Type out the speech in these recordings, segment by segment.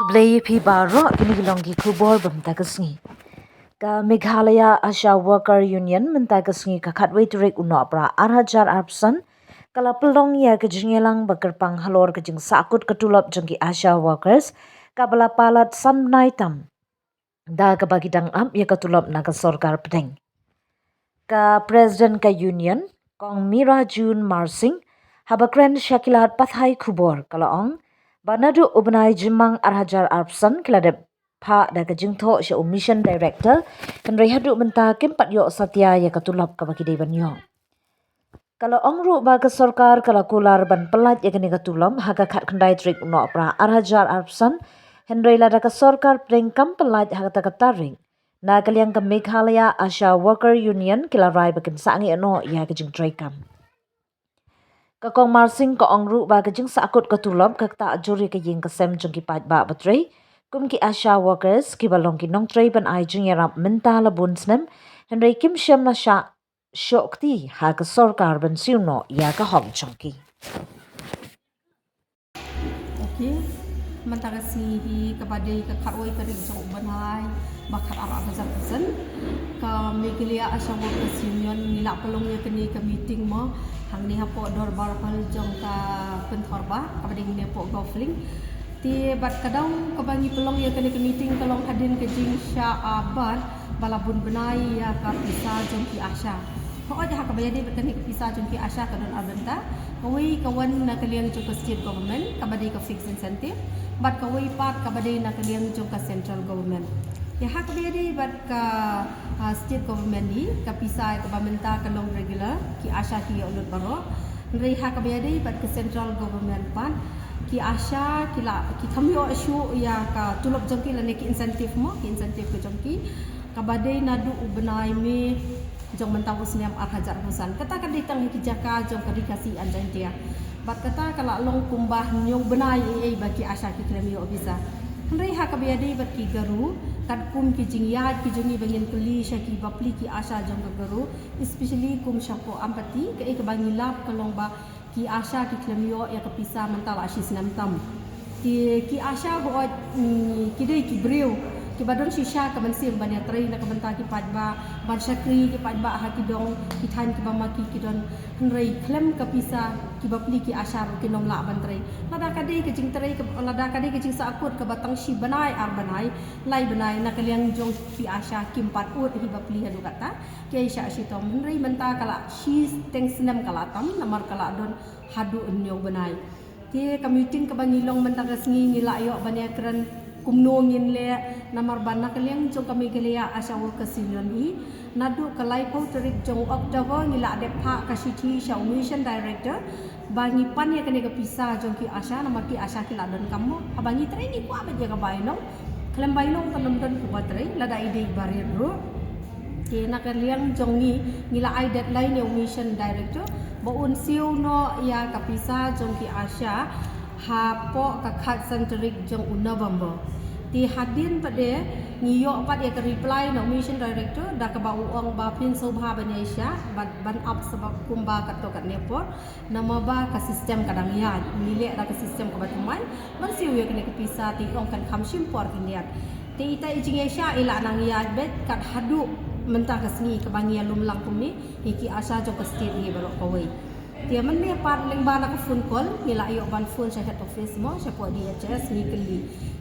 Blay pi baro kini gilonggi kubor bamta kasngi. Ka Meghalaya Asha Worker Union menta kasngi ka khatwei turik unopra arhajar arpsan kala pelong ya kejingelang bakerpang halor kejing sakut ketulop jengki Asha Workers kabala palat samnai tam. Da kabagidang am ya ketulop naga sorkar pedeng. Ka President ka Union kong Mira June Marsing habakren syakilat pathai kubor kalaong Banadu ubnai jimang arhajar arpsan kiladep pa da kajingtho sya mission director kan rehadu menta kempat yo satya ya katulap ka bagi banyo. Kalau ongru ba ke sorkar kala kular ban pelat ya kani katulam haga khat kandai trik no pra arhajar arpsan Henry lada ke sorkar prengkam pelat haga kataring. Na kaliang ke Meghalaya Asha Worker Union kila rai bakin sangi no ya kajing trekam. Kakong marsing ko ongru ba kajing sakut katulop kakta juri kajing kasem jengki pat ba batray kum ki Asha Workers ki balong ki nong tray ban ai jing yarap menta la bunsnem Henry Kim Shem la sha shokti ha ka sorkar ban siuno ya ka hong chongki. Okay, mentara sihi kepada kekatwai kering jong banai bakat arah besar ke Meghalaya Asha Workers Union nilak pelongnya kini ke meeting mo hang ni hapo dor bar pal jong ka pentorba kepada ni hapo gofling ti bat kadang kebangi pelong ya kini ke meeting kalong hadin ke jing sya abad balabun benai ya ka pisa jong ki Asha ho aja ka bayadi bat kini pisa jong ki Asha ka don abenta kawai kawan na kaliang jong ka state government kabadi ka fixed incentive bat kawai pat kabadi na kaliang jong ka central government ya hak bayadi bat ka state government ni ka pisa ka bamenta kalong regular ki Asha ki ulut baro rei hak bayadi bat ka central government pan ki Asha ki thamyo issue ya ka tulop jongki la ki incentive mo ki incentive ke jongki kabadai nadu ubenai me jong mentau seniam arhajar husan kata kan ditang ki jaka jong ka dikasi anjan dia bat kata kala long kumbah nyong benai bagi Asha ki kremio bisa Henry hak biadi bat ki garu kad kum ki jingyat ki jongi bangin kuli syaki bapli ki Asha jong ka garu especially kum syapo ampati ke bangilap kalong ba ki Asha ki klemio ya ka pisa mental asis nam tam ki Asha ho ki dei ki breu ki badon shisha ka bansim banya trai na ka banta ki padba ban syakri ki padba ha ki dong ki than ki bamaki ki don Henry klem ka pisa ki bapli ki Asha ki nom la ban trai lada ka dei ki jing trai ka lada ka dei ki jing sa akut ka batang shi banai ar banai lai banai na kaliang jong ki Asha kim pat ut hi bapli hadu kata ki Asha shi tom Henry menta kala shi teng senam kala tam namar kala don hadu nyo banai ti ka meeting ka bangilong menta ka sngi ngila yo banya kran kumnongin le namar banak kaliang jong kami Meghalaya Asha Workers Union hi nadu kalai pau terik jong October ngila de pha ka city sha mission director bangi pan ya kene ka pisa jong ki Asha namar ki Asha ki ladon kamu abangi trai ni ku apa jaga bainong klem bainong tanam dan ku batrai lada ide barir bro ke nak kaliang jong ni ngila ai deadline ya mission director baun siu no ya ka pisa jong ki Asha hapo ka khat centric jong November ti hadin pade ngiyo pat ya ka reply no mission director da ka ba uang ba pin sobha banesha ban up sebab kumba ka to ka nepor nama ba ka sistem kadang ya mile da ka sistem ka batumai ban siu ya kene pisa ti ong kan kham sim por kindiat ti ita ijingesha ila nang ya bet kat hadu mentah ka sngi ka bangia lumlang kumni hiki Asha jo ka state ni baro kawai dia mana part leng bana ka phone call nila ayo ban phone sa head office mo sa po DHS ni kali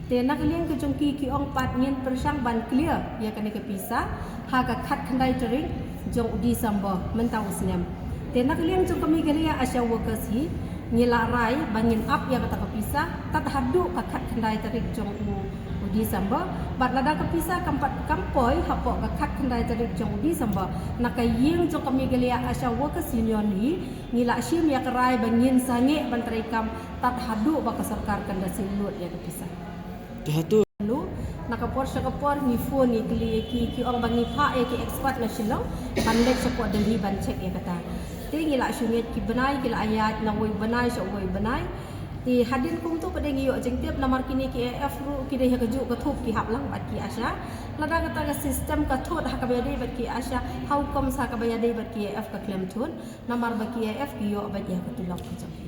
te nak liang ke jongki ki ong pat ngin persang ban clear ya kane ke pisa ha ka khat khandai tering jong December mentau snem te nak liang jong kami Meghalaya Asha Workers hi nila rai bangin up ya kata ke pisa tat hadu ka khat khandai tering jong December bat lada ka pisa kampat kampoi hapo ka khat khandai tarik jong December nakaying jong kami Meghalaya Asha Workers Union ni nila sim ya kerai bangin sange bantrai kam tat hadu ba ka sarkar kanda silut ya ka pisa Hatu lu nakapor sa kapor ni phone ni ki ong bangi pha ki expert na silong pandek sa po dali ban check ya kata tingi la syungit ki banai ki la ayat na way banai sa way banai ti hadin kum tu pada ngiyo jeng tiap namar kini ki AF ru ki deh kaju ka thup ki hap lang bat ki Asha lada kata ka system ka thot ha ka bayade bat ki Asha how come sa ka bayade bat ki AF ka claim thun namar ba ki AF ki yo bat ya ka tulok ki